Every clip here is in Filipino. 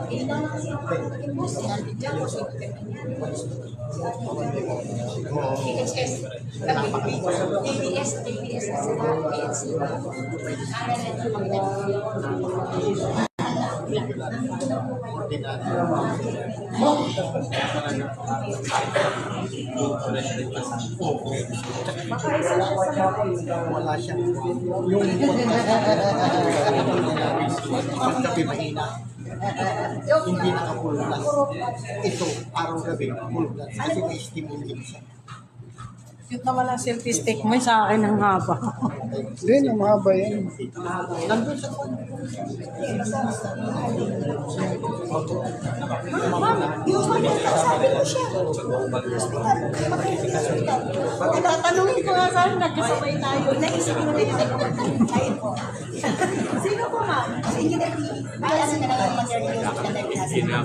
Kailangan kasi ang pag-impose, nandiyan ko sa PHS, TBS na sila, ANC. Wala siyang yung pagkabi mahina. Hindi nakapulutan. Ito, araw-gabi, pulutan. Kasi may stimulin siya. Cute naman ang selfie stick mo sa akin ang haba. Hindi, ang mahaba yan. Nandun sa phone. Tatanungin ko nga saan, nagkasabay tayo. Naisipin ko rin tayo po. Sino po ma'am? Sige na, ano na lang mag-review na nagkasama.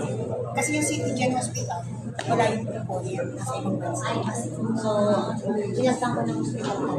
Kasi yung City Gen Hospital, wala yung po yan sa ibang bansa. So, inasang ko ng hospital ko.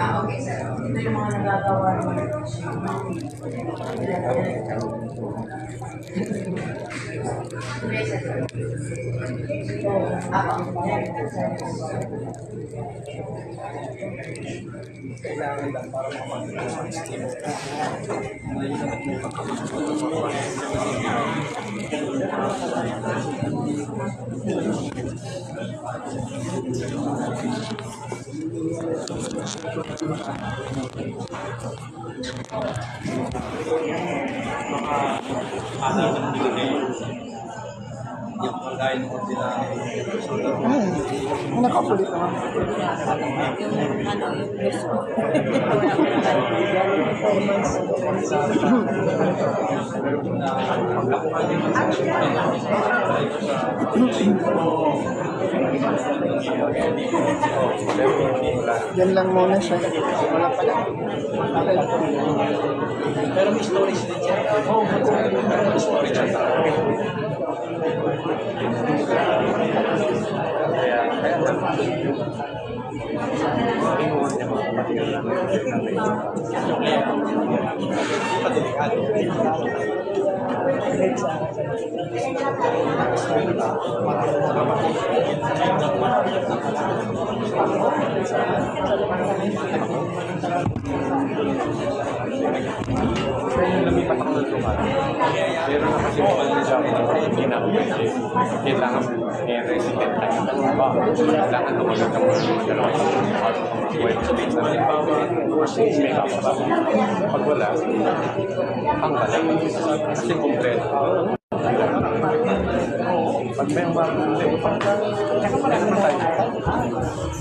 Okay, sir. Ito yung mga nagagawa. Kailangan lang para yung pagkain ko sila. Nakapulit naman. Yan lang muna siya. Wala pala. Pero may storage din siya. Oo, may storage siya. Lumipat ako ng lugar. Pero nakasimulan din siya ako ng hindi na kailangan resident tayo. Kailangan tumalog ng mga dalawang web space na halimbawa may kapasa. Pag wala, ang galang. Kasi kompleto. Pag may umaga, tsaka pala naman tayo.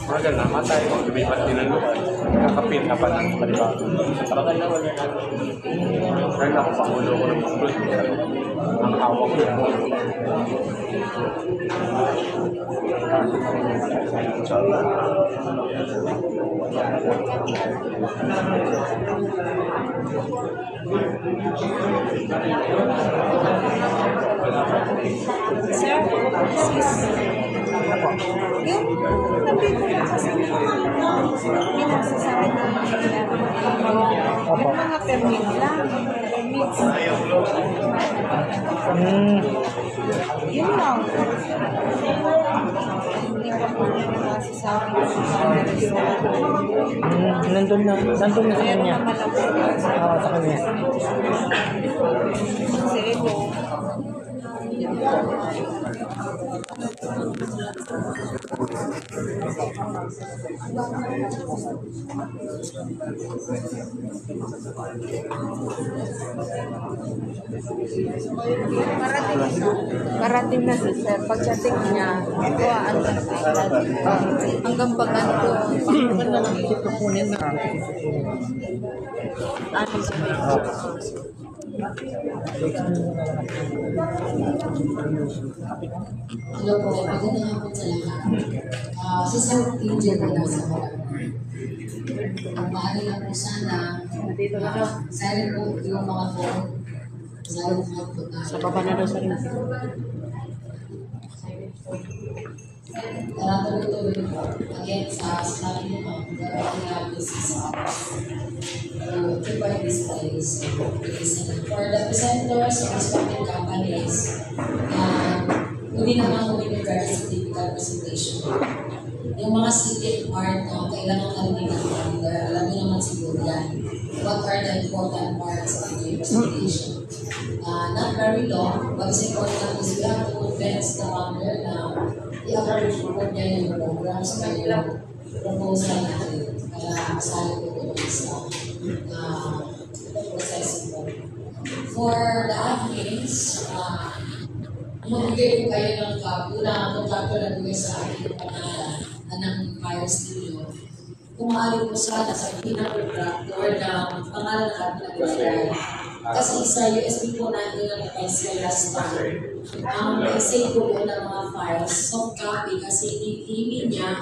Mga gano'n, namatay o lumipat din ang lugar. Kakapit na pa ng palibago. Parang wala natin. Dahil ako pangulo ko ng school, ang hawak ko. Sir, sis. Yung nandito na kasi may nagsasabi na yung mga permit lang. Permits. Yun lang. Hindi ko pa nasasabi Nandun na sa kanya. Oo, sa kanya. Kasi ito, Parating na si sir. Pagdating niya, hanggang paganto. Hello po, magandang hapon sa lahat. Si Sir Angel na nasa ang mahal lang po sana, silent po yung mga phone. Silent po na. Sa baba na daw sa rin. Tuloy-tuloy po. Again, sa sinabi niyo po, we have this to provide this place. For the presenters of respective companies, hindi naman kung regards sa typical presentation. Yung mga city part na kailangan narinig natin, alam niyo naman siguro yan. What are the important parts of the presentation? Not very long, but it's important is we have to convince the founder na i-approach po niya yung programs na yung proposal natin. Kaya kasali ko po sa processing po. For the admins, magbigay po kayo ng unang contractor na bigay sa akin yung pangalan ng fire studio. Kung maaari po sana sa pinag-contractor na pangalan natin na bigay. Kasi sa USB po natin ang pencil last time. Save po po ng mga files, soft copy kasi i-email niya,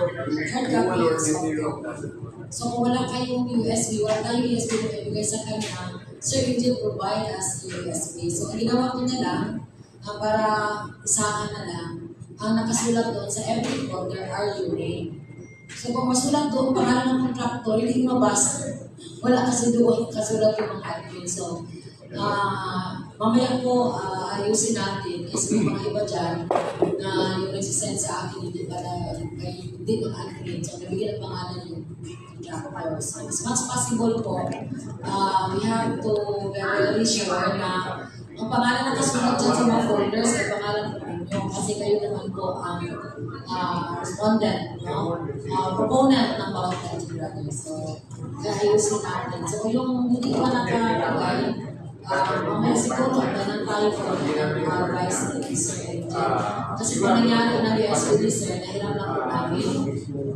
hard copy yung soft copy. So kung wala kayong USB, wala tayong USB na ibigay sa kanya, Sir Angel provide us USB. So ang ginawa ko na lang, para isahan na lang, ang nakasulat doon sa every folder are your name. So kung masulat doon, pangalan ng contractor, hindi mabasa. Wala kasi doon kasulat yung mga admin. So, mamaya po ayusin natin kasi yung mga iba dyan na yung nagsisend sa akin hindi pa na hindi mga admin. So, nabigyan ng pangalan yung contractors. As much possible po, we have to very sure na ang pangalan na kasunod dyan sa mga folders ay pangalan po ninyo kasi kayo naman po ang respondent, no? Proponent ng bawat category. So, ayusin natin. So, yung hindi pa nakalagay, mamaya siguro ganun tayo po ng vice ni Sir Angel. Kasi kung nangyari na USB ni Sir, nahiram lang po namin.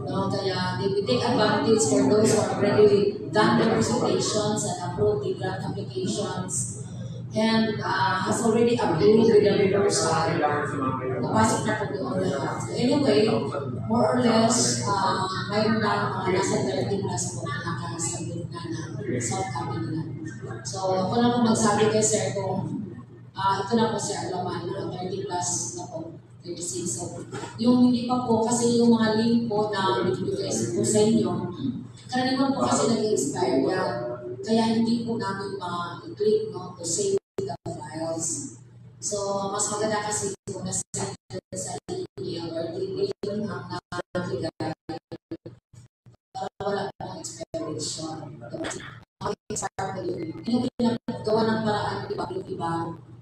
No? Kaya we take advantage for those who are already done the presentations and approved the grant applications and has already approved with the reversal. Napasok na po doon lahat. So anyway, more or less, mayroon na mga nasa 30 plus po na nakasabit na soft copy nila. So, ako na po magsabi kay Sir kung ito na po Sir Alaman, 30 plus na po, 36. So, yung hindi pa po, kasi yung mga link po na binibigay po sa inyo, karaniwan po kasi nag-expire yan. Kaya hindi po namin ma-click to save the files. So, mas maganda kasi kung nasa sa email or email ang nakakigay para wala pong expiration. Yung pinagawa ng paraan, iba,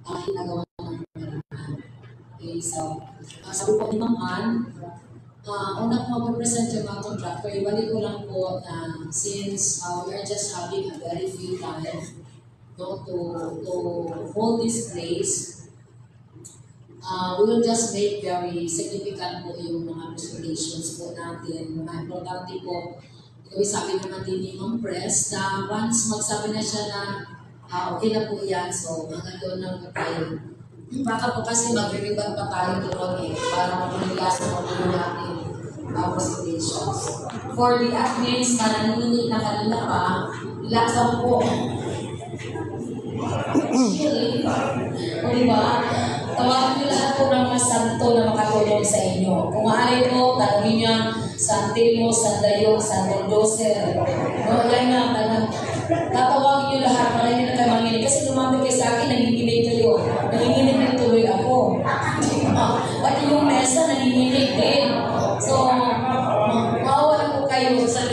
ginagawa ng paraan. Okay, so, sabi po naman, una po mag-present yung mga contractor, ibalik ko lang po na since we are just having a very few time to hold this place, we will just make very significant po yung mga presentations po natin. Mga importante po, sabi naman din ni Ma'am Press na once magsabi na siya na Okay na po yan. So, hanggang doon lang po tayo. Baka po kasi mag-reband pa tayo doon para mapuligasan po natin presentations. For the admins na naninig na kanila pa, ilasan po. O diba? Tawagin nyo lahat po ng mga santo na makatulong sa inyo. Kung maaari po, tanongin niya San Telmo, San Dayo, San Mendoza. No, yan na. Tatawagin nyo lahat para hindi na kayo manginig. Kasi lumapit kayo sa akin, nanginginig kayo. Nanginginig din tuloy ako. Pati yung mesa, nanginginig din. So, mawala po kayo sa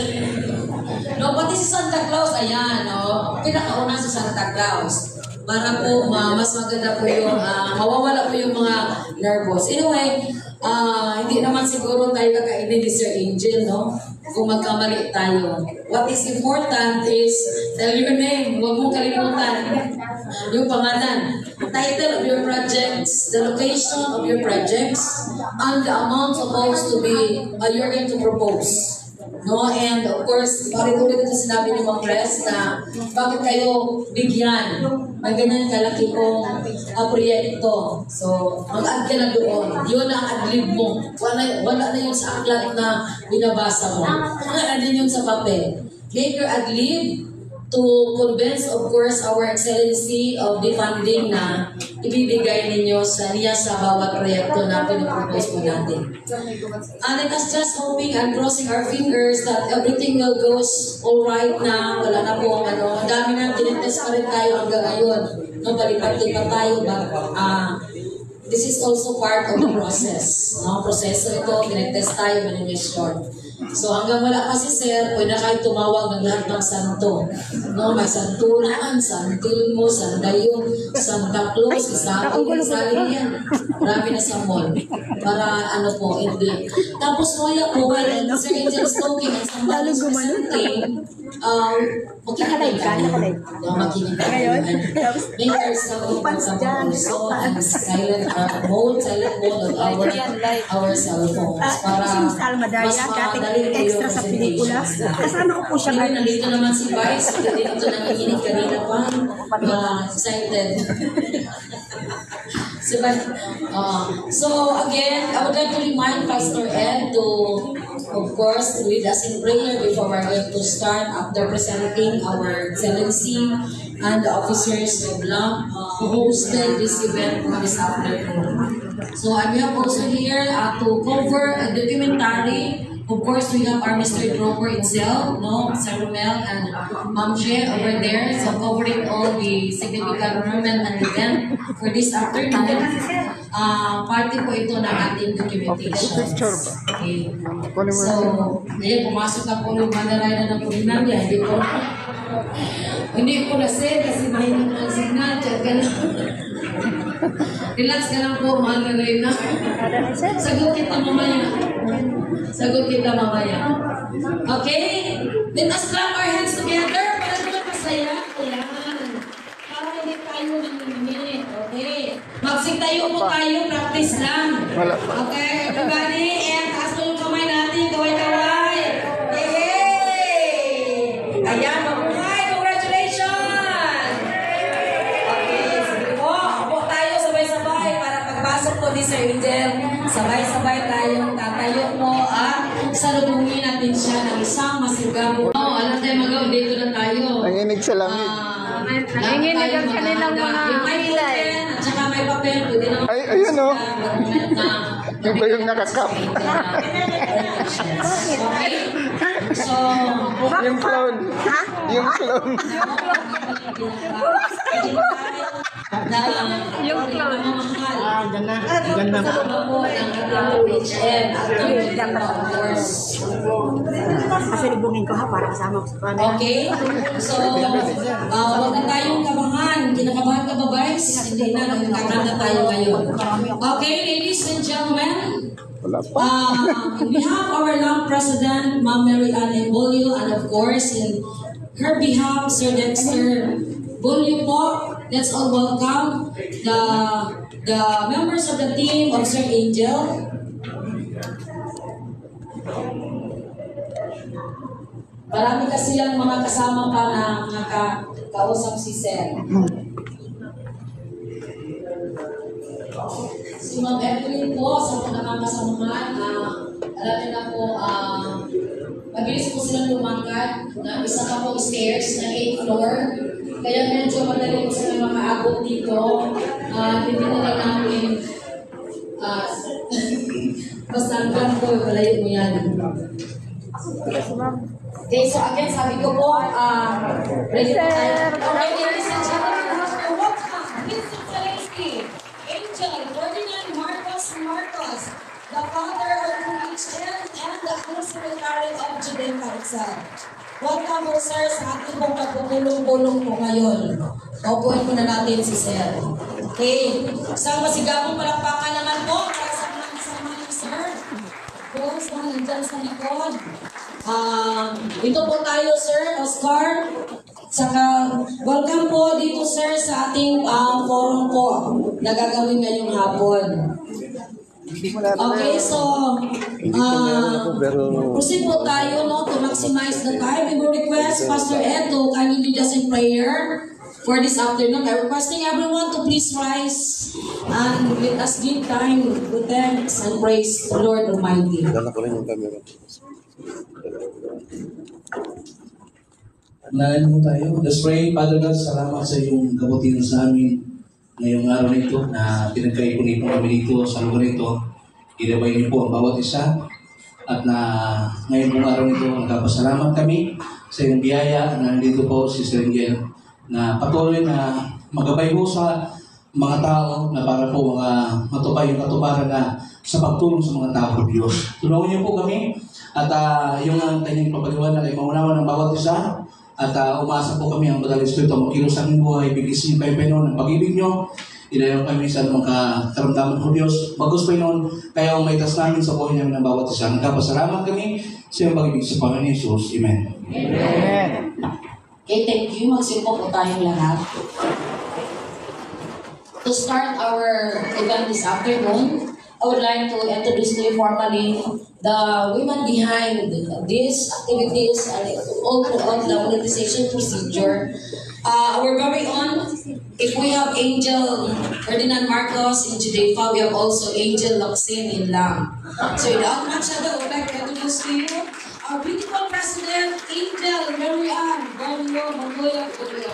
no, pati si Santa Claus, ayan, no? Pinakauna si Santa Claus. Para po mas maganda po yung mawawala po yung mga nervous. Anyway, hindi naman siguro tayo kakainin ni Sir Angel, no? Kung magkamali tayo. What is important is tell your name. Huwag mong kalimutan yung pangalan, title of your projects, the location of your projects, and the amount supposed to be you're going to propose. No, and of course, parit-ulit ito sinabi ni Mang Pres na bakit kayo bigyan ng ganyan kalaki pong proyekto. So, mag-add ka na doon. Yun ang ad-lib mo. Wala na yun sa aklat na binabasa mo. Wala din yun sa papel. Make your ad-lib to convince, of course, our excellency of the funding na ibibigay ninyo sa bawat proyekto na pinapropose po natin. And let us just hoping and crossing our fingers that everything will goes all right na. Wala na po ang dami na, tinitest pa rin tayo hanggang ngayon. No, palipat-lipat tayo, but this is also part of the process. No, proseso ito, tinitest tayo, manimesyon. So hanggang wala kasi sir, pwede na kayo tumawag ng lahat ng santo. No, may santulan, San Telmo, San Dayo, Santa Claus, isali yan. Marami na sa mall. Para ano po, hindi. Tapos wala po, when Sir Angel is talking and somebody is presenting, makinig ka. Makinig ka. Make yourself also and silent mode of our cell phones. Para mas madali extra sa pelikula. Kasama ko po siya ngayon. Nandito naman si Vice. Dito nanginginig kanina pa. Excited. So again, I would like to remind Pastor Ed to, of course, lead us in prayer before we're going to start after presenting our excellency and the officers of LAM who hosted this event for this afternoon. So we have also here to cover a documentary. Of course, we have our Mr. Drover itself, no, Sir Romel and Ma'am Che over there, so covering all the significant moment and event for this afternoon. Party po ito ng ating documentation. Okay. So, ayan, pumasok na po yung Mandaraya ng Purinambia. Hindi ko na-send kasi mahina na ang signal. Chat ka lang. Relax ka lang po, Mandaraya na. Sagot kita mamaya. Sagot kita mamaya. Okay? Let us clap our hands together para naman masaya. Ayan. Para hindi tayo nanginginig. Okay? Magsigtayo po tayo. Practice lang. Okay, everybody? And taas mo yung kamay natin. Kaway-kaway. Yay! Ayan, mabuhay. Congratulations! Okay, sige po. Upo tayo sabay-sabay para pagpasok po ni Sir Angel. Sabay-sabay tayong tatayo mo at salubungin natin siya ng isang masigamo. Alam tayo magawa, dito na tayo. Nanginig sa langit. Nanginig ang kanilang mga pilay. At saka may papel. Pwede naman. Ay, ayun o. Yung ba yung nakakap? Okay? So, Yung clown. Yung clown. yung clown. Ganda. Kasi libungin ko ha, para kasama ko sa panel. Okay? So, huwag na tayong kabahan. Kinakabahan ka ba, Vice? Hindi na, nagkakanta tayo ngayon. Okay, ladies and gentlemen, we have our long president, Ma'am Mary Ann Embolio, and of course, in her behalf, Sir Dexter Bolio po. Let's all welcome the members of the team of Sir Angel. Marami kasi lang mga kasama pa na kausap si Sir. Si Ma'am Evelyn po, sa mga nakakasamahan, alam niyo na po, mabilis po silang lumangkad na isa pa po stairs na 8th floor. Kaya medyo madali po sila makaabot dito. Hindi na lang namin basta ang plan ko, malayo mo yan. Okay, so again, sabi ko po, ready na tayo. Okay, ladies and gentlemen, welcome, Mr. Zelensky, Angel Ferdinand Marcos, the father of UHN and the Secretary of Judenka itself. Welcome po, sir, sa ating pong pagpupulong-pulong po ngayon. Paupuin muna natin si Sir. Okay, isang masigabong palakpakan naman po para sa mga kasama ni Sir. Boss, mga nandyan sa likod. Ito po tayo, Sir Oscar. Saka, welcome po dito, Sir, sa ating forum po na gagawin ngayong hapon. Okay, so, proceed po tayo to maximize the time. We will request Pastor Ed to kindly lead us in prayer for this afternoon. I'm requesting everyone to please rise and let us give time to thanks and praise the Lord Almighty. Nalain mo tayo. Let's pray. Father God, salamat sa iyong kabutihan sa amin ngayong araw na ito na pinagkaipon-ipon kami dito sa lugar ito. Ilabay niyo po ang bawat isa at na ngayon pong araw nito nagpapasalamat kami sa iyong biyaya na nandito po si Sir Angel na patuloy na magabay po sa mga tao na para po matupay yung katuparan na sa pagtulong sa mga tao ng Diyos. Tulungan niyo po kami at yung kanyang papaliwanag ay maunawa ng bawat isa at umasa po kami ang Banal na Espiritu makilos sa aming buhay, bigisin niyo kayo Panginoon ng pag-ibig niyo. Inayaw kami sa mga karamdaman ng Diyos. Bagos Panginoon, kaya ang maitas namin sa buhay namin ng bawat isa. Nagkapasalamat kami sa iyong pag-ibig sa Panginoon Jesus. Amen. Amen. Okay, thank you. Magsimpo po tayong lahat. To start our event this afternoon, I would like to introduce to you formally the women behind these activities and all throughout the monetization procedure. Our very own, if we have Angel Ferdinand Marcos in Judefa, we have also Angel Locsin in Lam. So without much ado, I would like to introduce to you our beautiful President, Angel Marian Bongo Mongoyo Julio.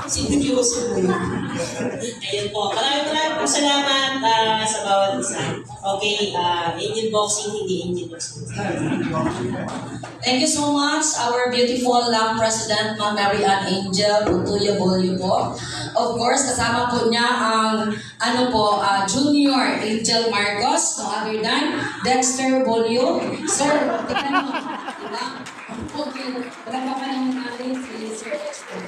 Sintiyoso po yun. Ayun po. Maraming po salamat sa bawat isa. Okay, Angel Boxing, hindi Angel Boxing. Thank you so much, our beautiful President, Ma'am Mary Ann Angel Puntuya Bolyo po. Of course, kasama po niya ang Junior Angel Marcos, no other than Dexter Bolyo. Sir, tignan mo. Okay, wala pa naman natin si Sir Dexter.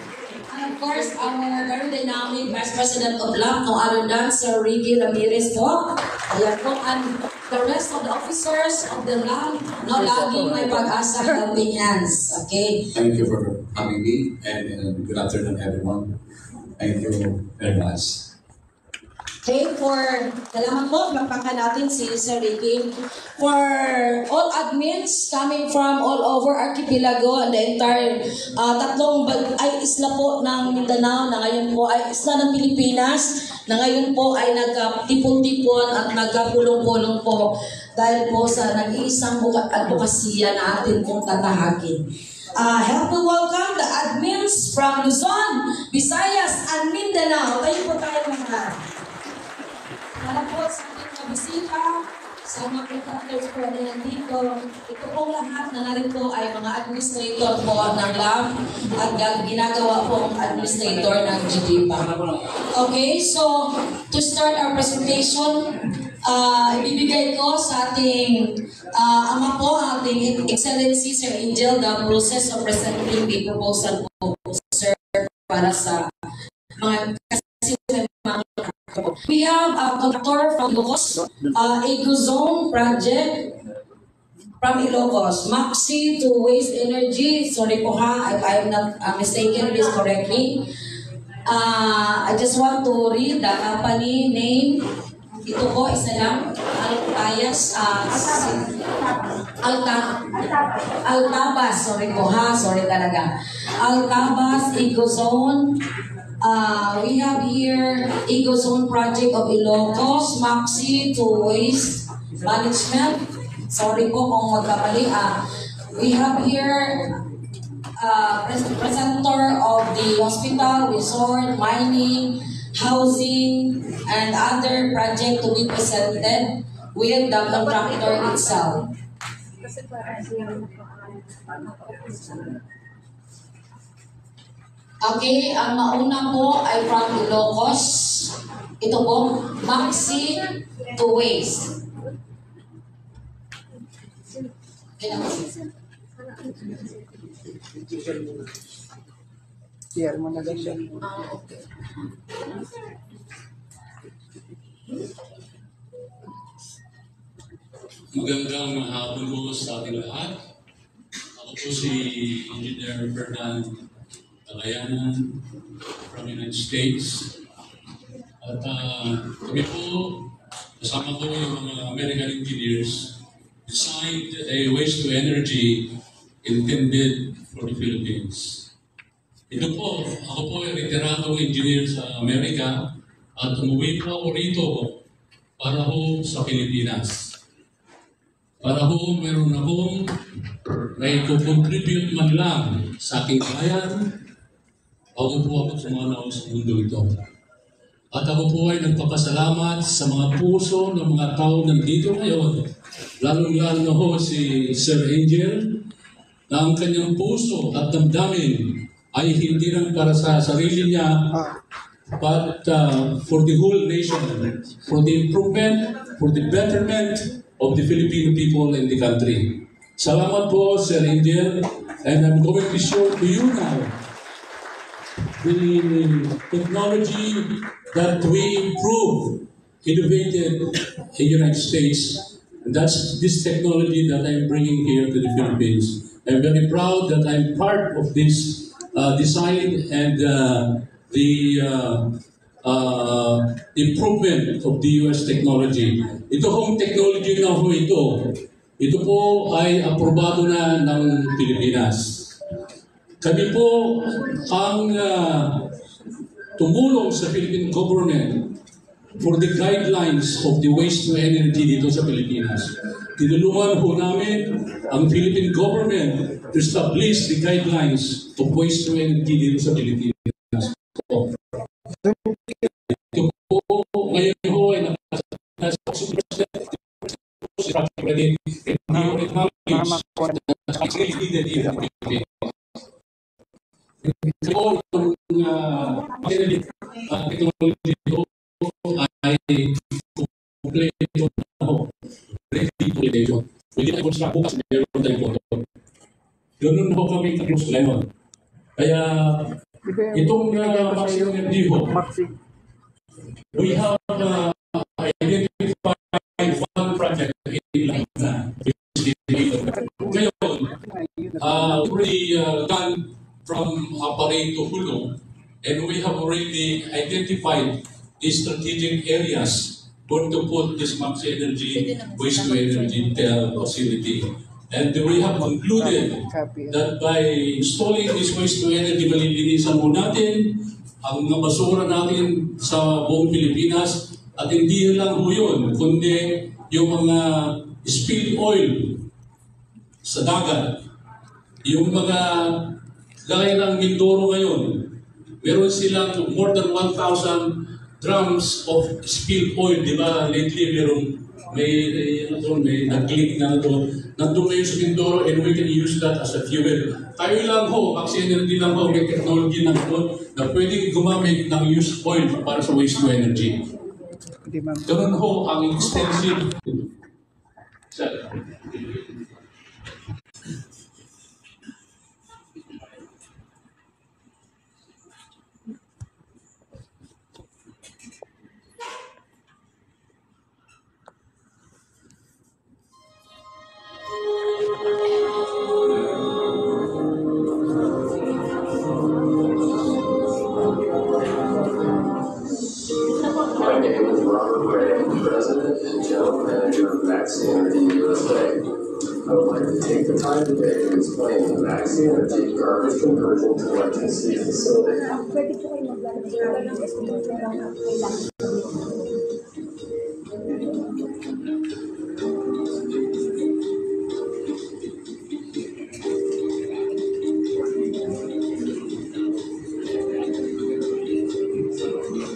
And of course, our very dynamic Vice President of LAP, no other than Sir Ricky Ramirez po. Ayan po, and the rest of the officers of the LAP, no, laging may pag-asa helping hands. Okay? Thank you for having me, and good afternoon, everyone. Thank you very much. Okay, salamat po, magpangka natin si Sir Ricky. For all admins coming from all over Archipelago and the entire tatlong isla po ng Mindanao na ngayon po ay isla ng Pilipinas na ngayon po ay nagtipon-tipon at nagkapulong-pulong po dahil po sa nag-iisang advokasya na atin pong tatahagin. Help to welcome the admins from Luzon, Visayas, and Mindanao. Tayo po tayo mga para po sa ating mga bisita, sa mga contractors po na nandito, ito pong lahat na narito ay mga administrator po ng lab at ginagawa pong administrator ng GDPA. Okay, so to start our presentation, ibibigay ko sa ating ama po, ating Excellency Sir Angel, the process of presenting the proposal po, sir, para sa mga we have a contractor from Ilocos, Ecozone project from Ilocos, Maxi to Waste Energy. Sorry po ha, if I'm not mistaken this correctly. I just want to read the company name. Ito po, isa lang, Altayas, Altabas, sorry po ha, sorry talaga. Altabas, Ecozone. We have here Ecozone Project of Ilocos, Maxi to Waste Management. Sorry po kung magkapali. We have here presenter of the hospital, resort, mining, housing, and other project to be presented with the contractor itself. Okay, ang mauna po ay from Ilocos. Ito po, Maxi to Waste. Share mo na lang siya. Okay. Magandang hapon po sa ating lahat. Ako po si Engineer Ferdinand Tagayanan from United States. At kami po, kasama ko yung mga American engineers, designed a waste-to-energy intended for the Philippines. Ito po, ako po ay retiradong engineer sa Amerika at umuwi po ako rito para ho sa Pilipinas. Para ho meron akong may contribute man lang sa aking bayan, ako po ako sa mga naon sa mundo ito. At ako po ay nagpapasalamat sa mga puso ng mga tao nandito ngayon, lalong-lalo na ho si Sir Angel, na ang kanyang puso at damdamin ay hindi lang para sa sarili niya, but for the whole nation, for the improvement, for the betterment of the Filipino people and the country. Salamat po, Sir Angel, and I'm going to show to you now the technology that we improved, innovated in the United States. And that's this technology that I'm bringing here to the Philippines. I'm very proud that I'm part of this design and the improvement of the US technology. Ito hong technology na ho ito po ay aprobado na ng Pilipinas. Kami po ang tumulong sa Philippine government for the guidelines of the waste-to-energy dito sa Pilipinas. Tinulungan po namin ang Philippine government to establish the guidelines of waste-to-energy dito sa Pilipinas. Ito po, ngayon po ay technology ito ay kompleto na ho. Ready to elevation. Pwede tayo construct bukas, meron tayong photo. Ganun ho kami ka-close ngayon. Kaya itong Maxi Energy ho, we have identified one project in Laguna. Ngayon, already done from Aparay to Hulo, and we have already identified the strategic areas for to put this Maxi Energy waste-to-energy facility. And we have concluded that by installing this waste-to-energy, malilinisan mo natin ang basura natin sa buong Pilipinas, at hindi lang po yun, kundi yung mga spilled oil sa dagat, yung mga gaya ng Mindoro ngayon, meron silang more than 1,000 drums of spilled oil, di ba? Lately, may nag-leak na ito. Nandun ngayon sa Mindoro, and we can use that as a fuel. Tayo lang ho, Maxi Energy lang ho, may technology na ito na pwedeng gumamit ng used oil para sa waste-to-energy. Ganun ho ang extensive. My name is Robert Gray, President time today to explain the Maxi Energy garbage conversion to electricity facility. Pwede po kayo maglalagay ng estimate na lang ang kailangan.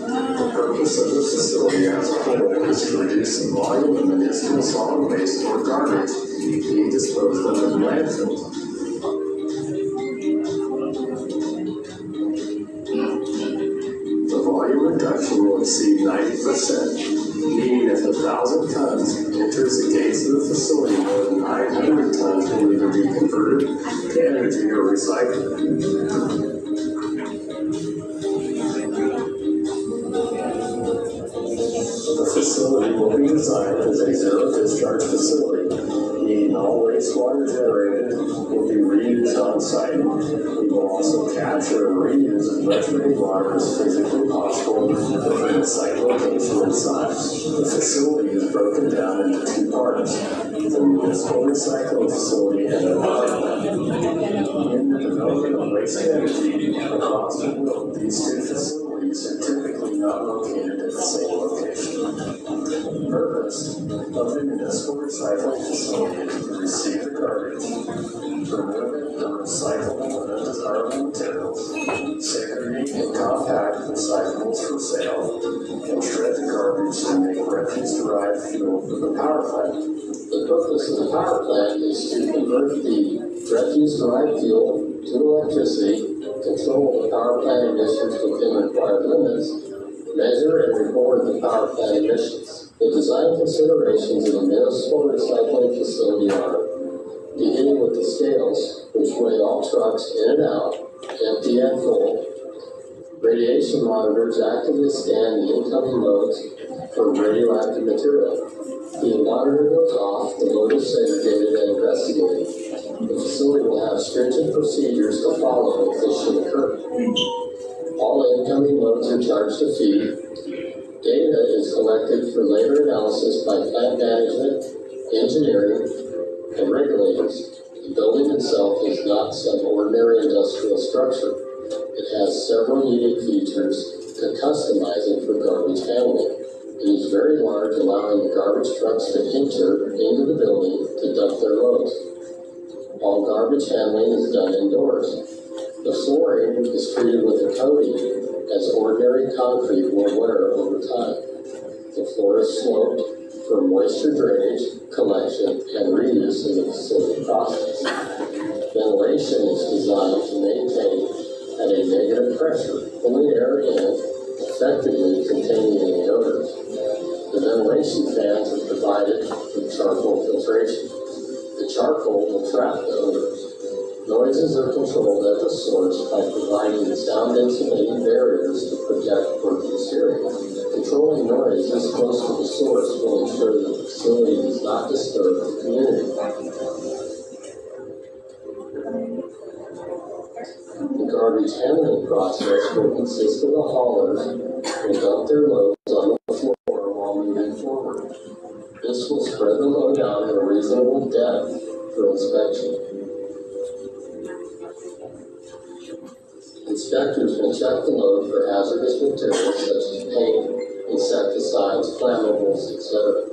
The purpose of the facility as a whole is to reduce the volume of municipal solid waste or garbage being disposed of in landfills. The volume reduction will exceed 90%, meaning if 1,000 tons enters the gates of the facility, more than 900 tons will either be converted to energy or recycled. The facility will be designed as a zero-discharge facility, meaning all wastewater generated will be reused on-site. We will also capture and reuse as much rainwater as physically possible within the site location and size. The facility is broken down into two parts, the municipal recycling facility and the water plant. In the development of waste energy across the world, these two facilities are typically not located at the same location. The purpose of the municipal recycling facility is to receive the garbage, remove the recyclable and undesirable materials, segregate and compact recyclables for sale, and shred the garbage to make refuse-derived fuel for the power plant. The purpose of the power plant is to convert the refuse-derived fuel to electricity, control the power plant emissions within required limits, measure and report the power plant emissions. The design considerations of a municipal recycling facility are beginning with the scales, which weigh all trucks in and out, empty and full. Radiation monitors actively scan the incoming loads for radioactive material. The monitor goes off, the load is segregated and investigated. The facility will have stringent procedures to follow if this should occur. All incoming loads are charged a fee. Data is collected for later analysis by plant management, engineering, and regulators. The building itself is not some ordinary industrial structure. It has several unique features to customize it for garbage handling. It is very large, allowing the garbage trucks to enter into the building to dump their loads. All garbage handling is done indoors. The flooring is treated with a coating as ordinary concrete will wear over time. The floor is sloped for moisture drainage, collection, and reuse in the facility process. Ventilation is designed to maintain at a negative pressure, pulling air in, effectively containing any odors. The ventilation fans are provided with charcoal filtration. The charcoal will trap the odors. Noises are controlled at the source by providing sound insulating barriers to protect workers' hearing. Controlling noise this close to the source will ensure that the facility does not disturb the community. The garbage handling process will consist of the haulers who dump their loads on the floor while moving forward. This will spread the load out at a reasonable depth for inspection. Inspectors will check the load for hazardous materials such as paint, insecticides, flammables, etc.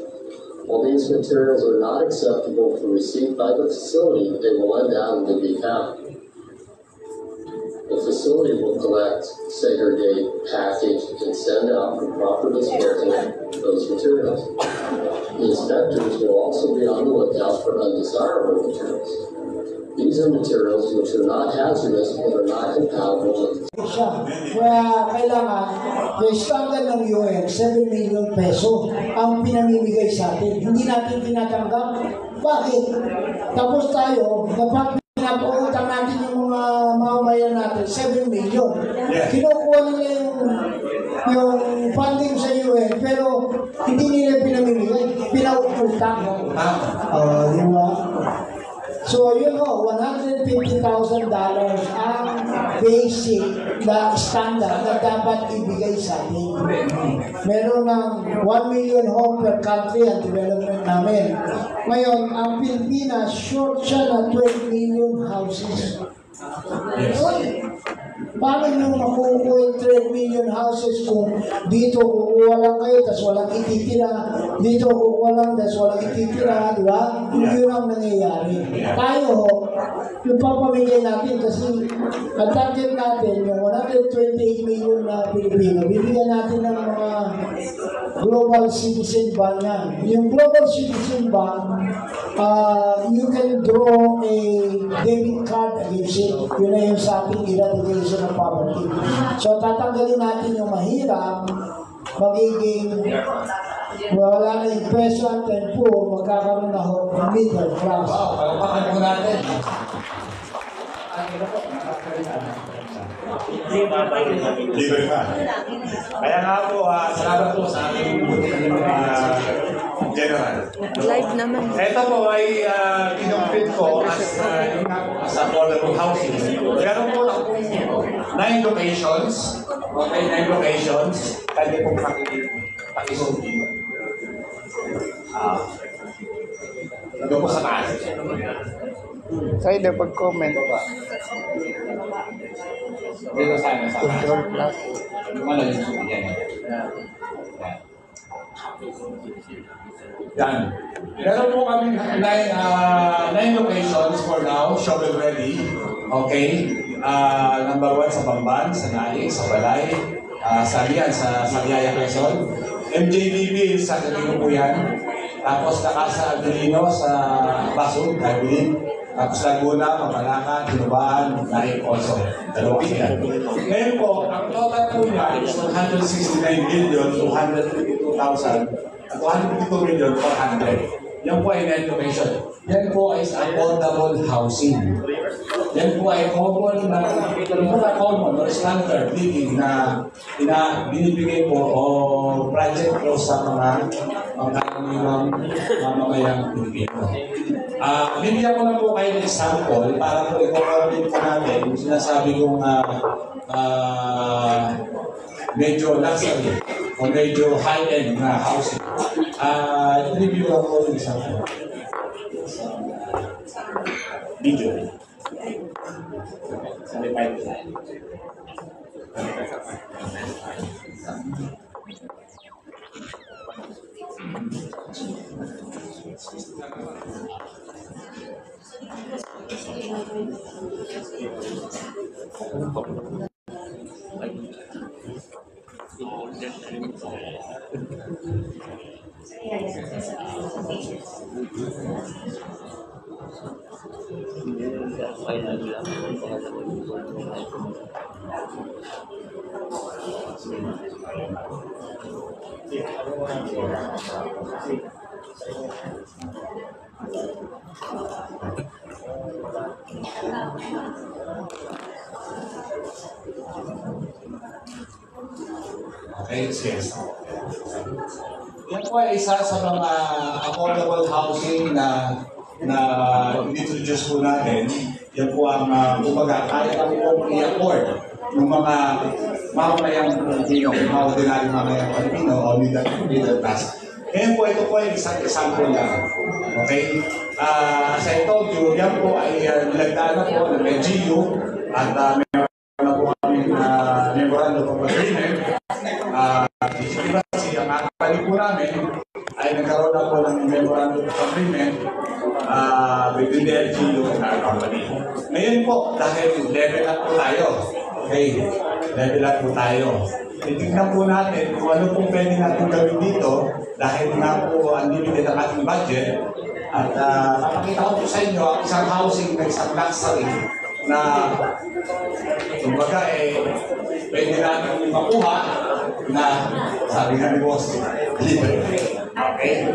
While these materials are not acceptable for receipt by the facility, they will undoubtedly be found. The facility will collect, segregate, package, and send out for proper disposal those materials. The inspectors will also be on the lookout for undesirable materials. These are materials which are not hazardous but are not compatible with. Kaya kailangan, yung standard ng UN, 7 million peso ang pinamimigay sa atin. Hindi natin tinatanggap. Bakit? Tapos tayo, kapag pinapautang natin yung mga mamamayan natin, 7 million. Kinukuha nila yung funding sa UN, pero hindi nila pinamimigay. Pinautang. Diba? So, yun o, $150,000 ang basic na standard na dapat ibigay sa atin. Meron ng 1 million home per country ang development namin. Ngayon, ang Pilipinas, short siya na 12 million houses. Paano nyo makukuha yung 12 million houses kung dito kukuha lang kayo tapos walang ititira, dito kukuha lang tapos walang ititira, di ba? Yun ang nangyayari. Tayo, yung papamigay natin kasi ang target natin, yung 128 million na Pilipino, bibigyan natin ng mga Global Citizen Bank yan. Yung Global Citizen Bank, you can draw a debit card against it. Yun na yung sa ating eradication of poverty. So tatanggalin natin yung mahirap, magiging wala na yung peso at poor, magkakaroon na ho middle class. Palakpakan po natin. Libre pa. Kaya nga po, salamat po sa ating general. Live naman. Ito po ay kinumpit ko as affordable housing. Meron po lang 9 locations. Okay, 9 locations. Kaya po pakisundi. Ito po sa taas. Sa'yo na pag-comment. Dito sana sa Control plus. Yan. Meron po kami 9 locations for now, shovel ready. Okay. Number 1 sa Bamban, sa Naik, sa Balay, sa Rian, sa Sariaya, Quezon. MJBB sa Calino po yan. Tapos Nakasa Adelino sa Basud, I believe. Tapos Laguna, Mapalaka, Tinubaan, Naik also. Dalawang yan. Ngayon po, ang total po niya is 169,252,400. Yan po ay net location. Yan po ay affordable housing. Yan po ay common or standard living na binibigay po o project po sa mga pangkaraniwang mamamayang Pilipino. Bibigyan ko lang po kayo ng example para po i-coordinate po natin yung sinasabi kong medyo luxury o medyo high-end na housing. I-review lang po yung example. Video. Okay, yes. Yan po ay isa sa mga affordable housing na introduce po natin. Yan po ang kumbaga kaya kami po i-afford ng mga mamamayang Pilipino, mga ordinary mamamayang Pilipino o middle class. Ngayon po, ito po ay isang example lang. Okay? As I told you, yan po ay nilagdaan na po ng LGU at meron na po kami memorandum of agreement. Diba kasi ang akali po namin ay nagkaroon na po ng memorandum of agreement within the LGU and our company. Ngayon po, dahil level up po tayo. Okay, level up po tayo. Titignan po natin kung ano pong pwede natin gawin dito dahil nga po unlimited ang ating budget. At napakita ko po sa inyo ang isang housing na isang luxury na kumbaga pwede natin makuha na sabi nga ni Boss, libre. Okay?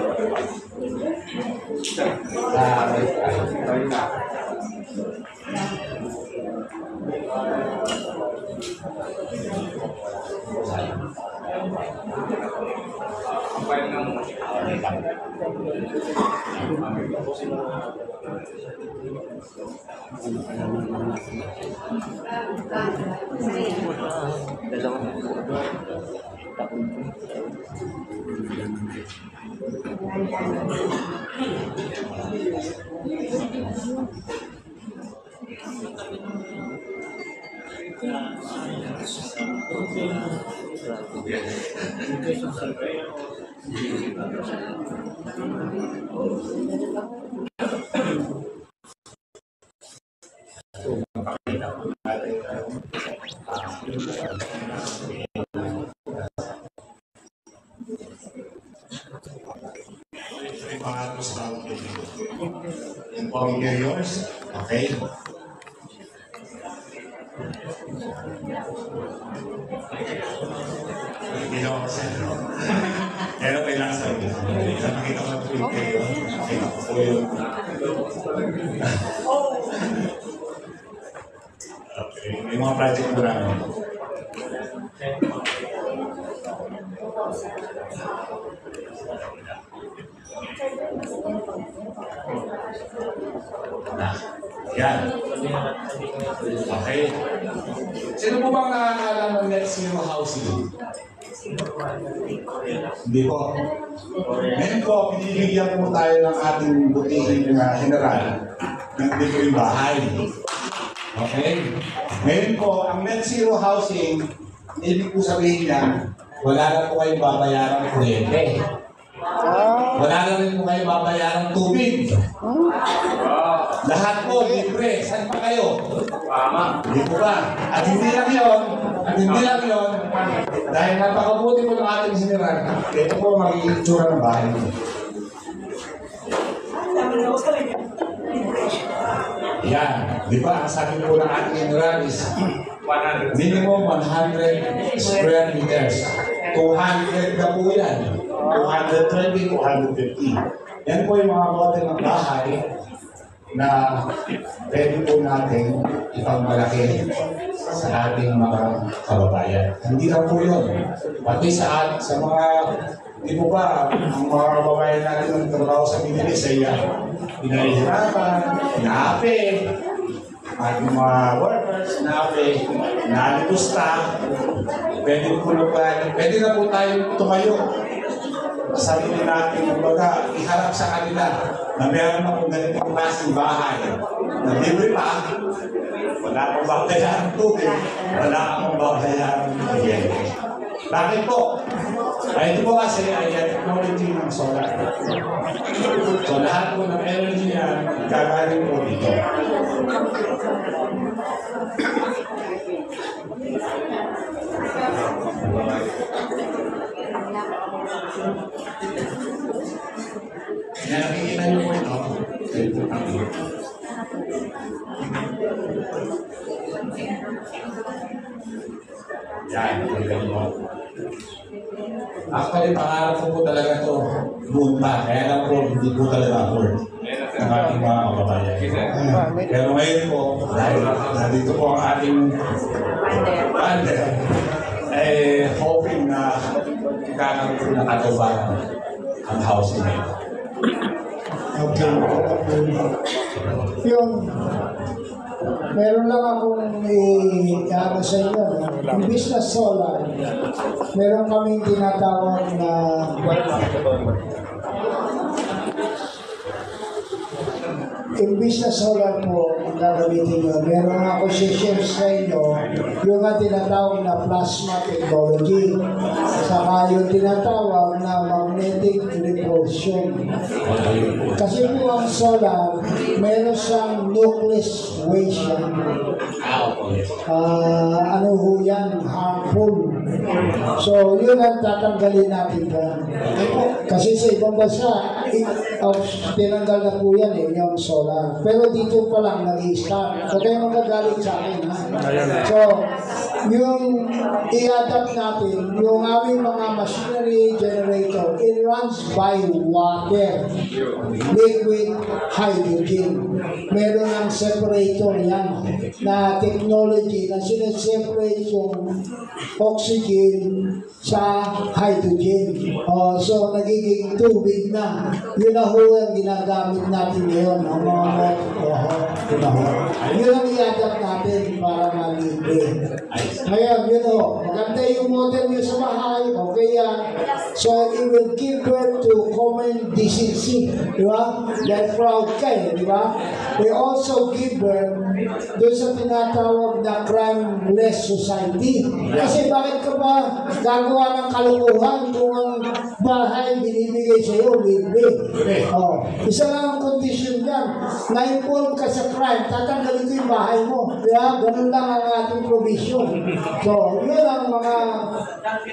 And Bobby, here yours. Okay. Hindi na ako sa pero kailangan sa akin. Nakita ko na po yung kayo. Nakita ko po yung... Okay. May mga project mo namin. Yan. Okay. Sino po bang nakakaalam ng net zero housing? Hindi po. Ngayon po, binibigyan po tayo ng ating butihin na general ng dito yung bahay. Okay? Ngayon po, ang net zero housing, ibig po sabihin niyan, wala na po kayong babayarang kuryente. Wala na rin po kayong babayarang tubig. Lahat po, libre. Saan pa kayo? Hindi po ba? At hindi lang yun, dahil napakabuti po ng ating general, ito po magiging itsura ng bahay niyo. Yan. Di ba? Ang sabi po ng ating general is minimum 100 square meters. 200 na po yan. 220, 250. Yan po yung mga model ng bahay na pwede po natin ipagmalaki sa ating mga kababayan. Hindi lang po yun. Pati sa mga, di po ba, ang mga kababayan natin ng trabaho sa Pilipinas ay pinahihirapan, inaapi, ating mga workers, inaapi, naalipusta, pwede na po tayong tumayo. Sarili natin, kumbaga, iharap sa kanila na meron akong ganitong klaseng bahay na libre pa, wala akong babayaran tubig, wala akong babayaran kuryente. Bakit po? Ay, ito po kasi ay technology ng solar. So lahat po ng energy yan, gagaling po dito. Kaya nakikita niyo po ito. Yan, ganyan mo. Actually, pangarap ko po talaga ito noon pa. Kaya lang po, hindi po talaga afford ng ating mga kababayan. Pero ngayon po, dahil nandito po ang ating partner, hoping na kakaroon po ng katubayan ang housing na ito. Okay. Yung, meron lang akong i-ano sa inyo. Imbis na solar, meron kaming tinatawag na imbis na solar po ang gagamitin nyo, meron ako share sa inyo yung nga tinatawag na plasma technology, saka yung tinatawag na magnetic repulsion. Kasi po ang solar, meron siyang nucleus waste yan. Ano ho yan? Harmful. So yun ang tatanggalin natin yan. Kasi sa ibang bansa, tinanggal na po yan yung solar. Pero dito pa lang nag-i-start. So kayo magagalit sa akin. Ha? So, yung i-adapt natin, yung aming mga machinery generator, it runs by water, liquid hydrogen. Meron ng separator yan na technology na sineseparate yung oxygen sa hydrogen. So, nagiging tubig na. Yun na ho ang ginagamit natin ngayon. Ang mga yun ang i-adapt natin para malibre. Ngayon, yun o. Maganda yung model nyo sa bahay. Okay yan. So, it will give birth to common decency. Di ba? Dahil proud kayo. Di ba? They also give birth doon sa tinatawag na crime-less society. Kasi bakit ka ba gagawa ng kalukuhan kung ang bahay binibigay sa iyo libre? Isa lang ang condition yan. Na-involve ka sa crime, tatanggalin ko yung bahay mo. Kaya ganun lang ang ating provision. So, yun ang mga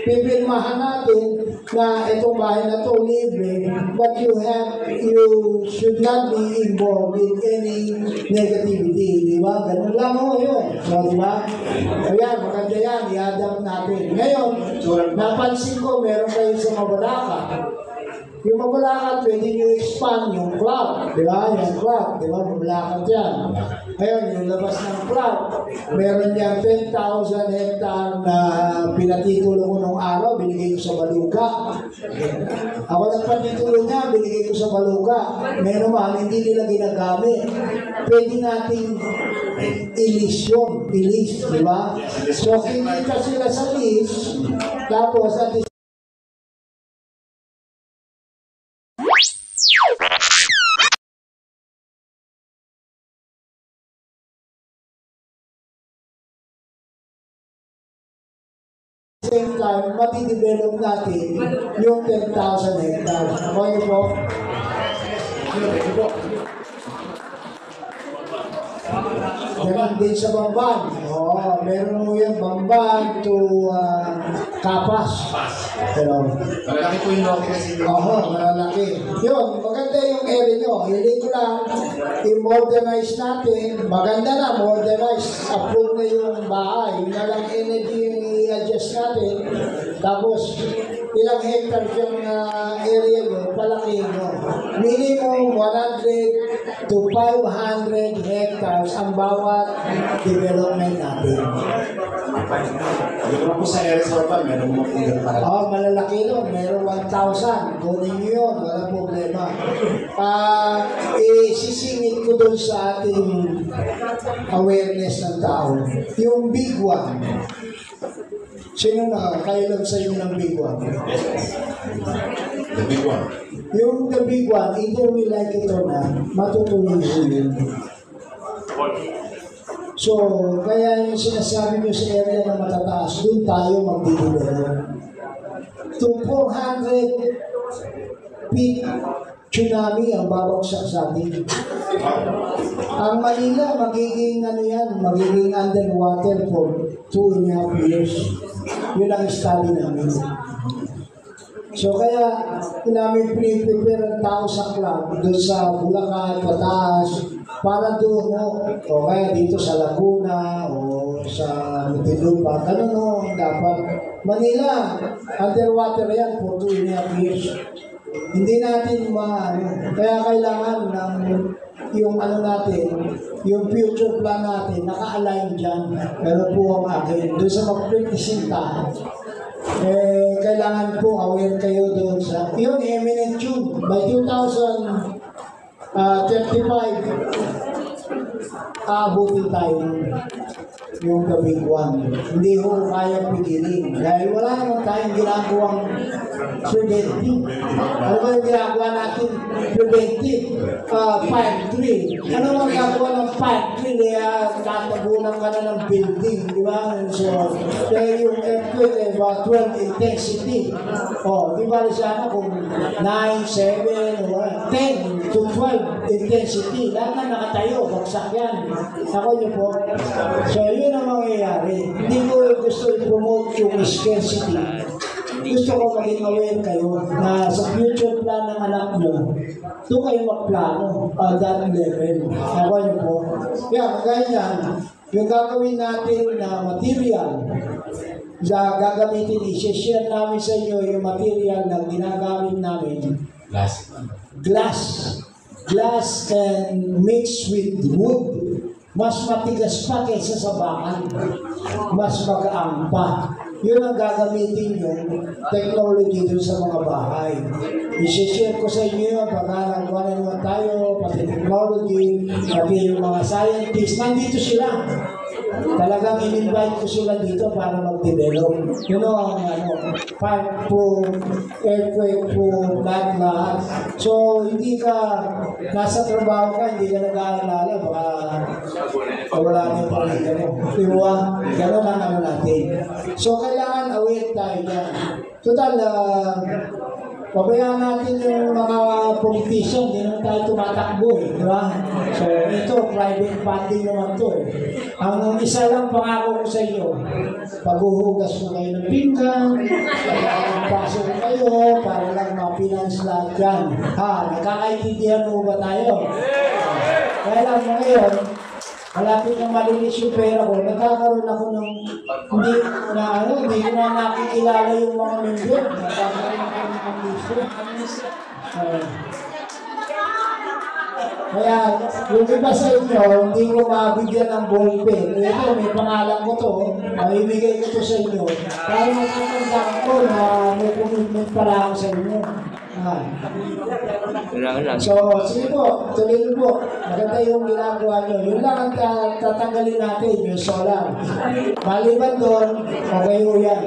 pipirmahan natin na itong bahay na to libre, but you should not be involved in any negativity. Di ba? Ganun lang ho yun. So, di ba? Ayan, maganda yan. I-adapt natin. Ngayon, napansin ko, meron kayo sa Mabalaka. Yung Mabalaka, pwede nyo expand yung club. Di ba? Yung club. Di ba? Mabalaka yan. Ngayon, yung labas ng club, meron yan 10,000 hectare na pinatitulo ko nung araw, binigay ko sa Baluga. Ako nagpatitulo niya, binigay ko sa Baluga. Meron man, hindi nila ginagamit. Pwede nating i-lease yun. I-lease, di ba? So, kikita sila sa lease, tapos at same time, mati-develop natin yung 10,000 hectares. Ako yun po. Ganun din sa Bamban. Meron mo yung Bamban to Kapas. Pero, Malalaki po yung Nokia kasi. malalaki. Yun, maganda yung area nyo. Hindi ko lang i-modernize natin. Maganda na, modernize. Approve na yung bahay. Yun na lang energy yung i-adjust natin. Tapos, ilang hectares yung area nyo, palaki nyo. Minimum 100 to 500 hectares ang bawat development natin. Dito po sa area sa meron mo malalaki nun. Meron 1,000. Kunin nyo yun. Walang problema. Isisingit ko doon sa ating awareness ng tao. Yung big one. Sino na kayo lang sa inyo ng big one? The big one. Yung the big one, either we like it or not, matutuloy yun. So, kaya yung sinasabi nyo sa area na matataas, doon tayo magdidevelop. To 400 feet tsunami ang babagsak sa atin. Ang Manila, magiging magiging underwater for 2.5 years. Yun ang study namin. So kaya, namin prepare ang tao sa club, doon sa Bulacan, Pataas, para doon, o kaya dito sa Laguna, o sa Muntinlupa, ganun dapat. Manila, underwater yan for 2.5 years. Hindi natin kaya kailangan ng yung natin, yung future plan natin, naka-align dyan. Pero po ang akin, doon sa mag-presenta, kailangan po aware kayo doon sa, yun, eminent yun. By 2035, abutin tayo yung the big one. Hindi ho kaya pigilin. Dahil wala naman tayong ginagawang preventive. Ano ba yung ginagawa natin? Preventive. 5-3. Ano ang gagawa ng 5-3? Tatabunan ka na ng building. Di ba? So, kaya yung earthquake, 12 intensity. Di ba sana kung 9, 7, 10 to 12 intensity. Lahat na nakatayo. Bagsak yan. Ako niyo po. So, yun ang mangyayari. Hindi ko gusto i-promote yung scarcity. Gusto ko maging aware kayo na sa future plan ng anak nyo, doon kayo magplano that level. Ako yun po. Kaya ganyan, yung gagawin natin na material, gagamitin, i-share namin sa inyo yung material na ginagamit namin. Glass and mix with wood. Mas matigas pa kaysa sa bakan. Mas magaang pa. Yun ang gagamitin yung technology dun sa mga bahay. I-share ko sa inyo yun, baka nagwa naman tayo, pati technology, pati yung mga scientists. Nandito sila. Talagang in-invite ko sila dito para mag-develop. Yun ang pipe-proof, earthquake-proof, lahat. So, hindi ka nasa trabaho ka, hindi ka nag-aalala, baka wala na yung pamilya mo. Diba? Gano'n ang ano natin. So, kailangan aware tayo dyan. Total, pabayaan natin yung mga politician, hindi naman tayo tumatakbo di ba? So, ito, private funding naman to Ang isa lang pangako ko sa inyo, paghuhugas ko kayo ng pinggan, pasok kayo, para lang ma-finance lahat yan. Nakakaintindihan mo ba tayo? Kaya lang mo ngayon, malapit na malinis yung pera ko, nagkakaroon ako ng hindi ko na nakikilala yung mga member. Nagkakaroon ako ng amnesia. Kaya yung iba sa inyo, hindi ko mabigyan ng ballpen. Ito, may pangalan ko to, mamimigay ko to sa inyo. Para magkakandang ko na may commitment pala ako sa inyo. So, sige po, tuloy nyo po. Maganda yung ginagawa nyo. Yun lang ang tatanggalin natin, yung solar. Maliban doon, okay po yan.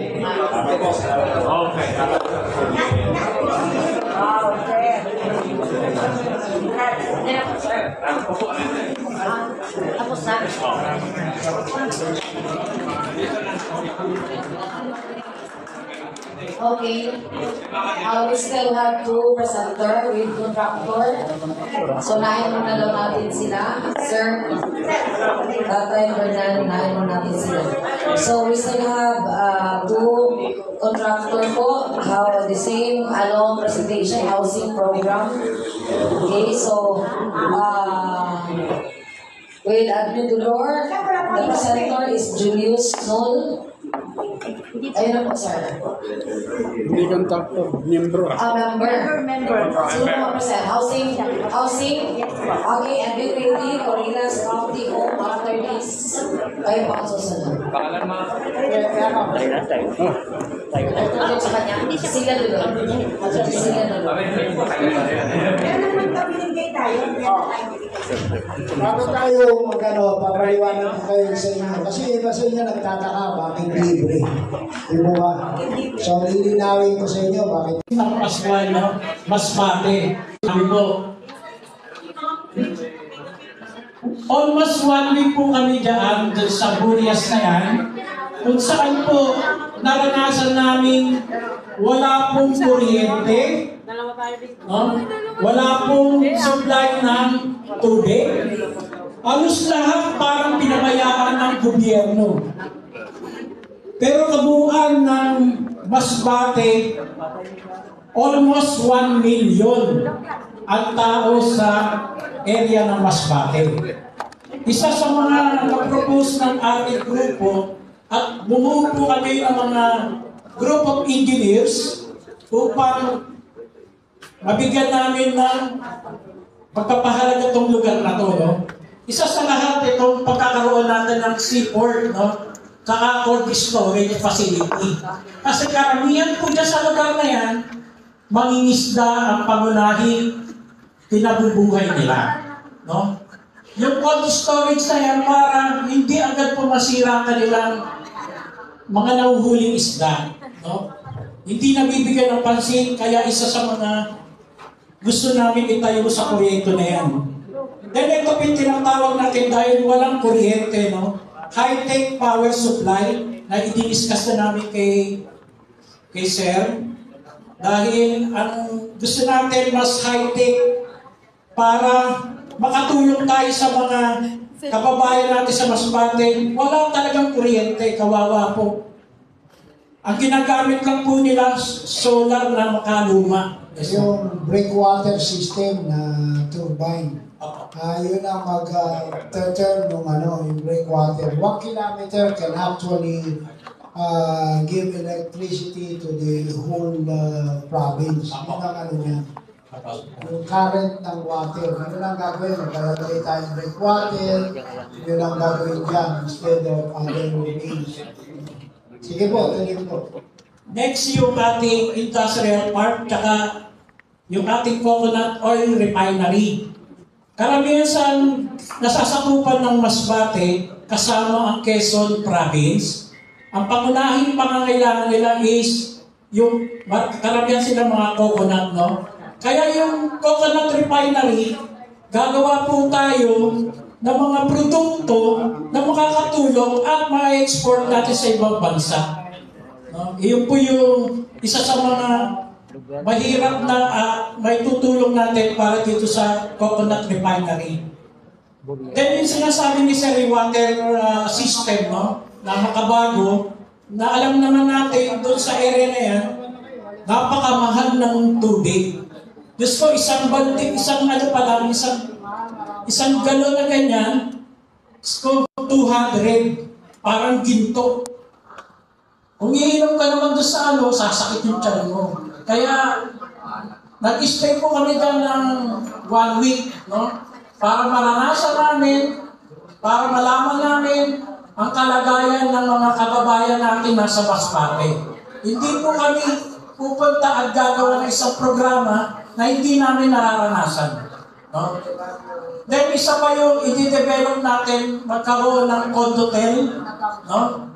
Tapos na. Okay. We still have two presenter with contractor. So, nahin muna daw natin sila. Sir, Tatay Fernan, nahin muna natin sila. So, we still have two contractor po. The same presentation, housing program. Okay, so, with Admin Dolor, the presenter is Julius Noel. Ayun na po, sir. Hindi contractor, member. Member. Sino po present? Housing. Okay, and be ready, Corilas County Home after this. Kayo pa ang susunod. Pangalan mo? Ito sa kanya. Sila dulo. Bago tayo papaliwanag ko kayo sa inyo. Kasi iba sa inyo nagtataka, bakit libre? Di mo ba? So, lilinawin ko sa inyo, bakit? Pascual, Masbate. Sabi po, almost 1 week po kami dyan sa Burias na yan, kung saan po naranasan namin wala pong kuryente, wala pong supply ng tubig. Halos lahat parang pinabayaan ng gobyerno. Pero kabuuan ng Masbate, almost 1 million ang tao sa area ng Masbate. Isa sa mga nag-propose ng ating grupo at bumuo po kami ng mga group of engineers upang mabigyan namin ng pagpapahalaga itong lugar na to. Isa sa lahat itong pagkakaroon natin ng seaport, saka cold storage facility. Kasi karamihan po dyan sa lugar na yan, mangingisda ang pangunahing pinabubuhay nila. Yung cold storage na yan, para hindi agad po masira kanilang mga nahuhuling isda. Hindi nabibigyan ng pansin, kaya isa sa mga gusto namin itayo sa kuryente na yan. Then ito po tinatawag natin dahil walang kuryente, high-tech power supply na i-discuss na namin kay Sir. Dahil ang gusto natin mas high-tech para makatulong tayo sa mga kababayan natin sa Masbate. Wala talagang kuryente, kawawa po. Ang ginagamit lang po nila solar na makaluma. Yung breakwater system na turbine. Yun ang mag-turn ng yung breakwater. 1 kilometer can actually give electricity to the whole province. Yun ang ano yan. Yung current ng water. Yun ang gagawin. Maglalagay tayong breakwater. Yun ang gagawin dyan instead of other means. Sige po, tuloy po. Next yung ating industrial park, tsaka yung ating coconut oil refinery. Karamihan sa nasasakupan ng Masbate kasama ang Quezon Province. Ang pangunahing pangangailangan nila is yung karamihan sila mga coconut, no? Kaya yung coconut refinery, gagawa po tayo ng mga produkto na makakatulong at ma-export natin sa ibang bansa. No? Iyon po yung isa sa mga mahirap na may tutulong natin para dito sa coconut refinery. Then yung sinasabi ni Sir water system, no, na makabago, na alam naman natin doon sa area na yan, napakamahal ng tubig. Diyos ko, isang balting, isang galon na ganyan, 200, parang ginto. Kung iinom ka naman doon sa sasakit yung tiyan mo. Kaya, nag-stay po kami dyan ng 1 week, no? Para maranasan namin, para malaman namin ang kalagayan ng mga kababayan natin nasa Masbate. Hindi po kami pupunta at gagawa ng isang programa na hindi namin nararanasan. No? Then, isa pa yung i-develop natin, magkaroon ng condotel, no?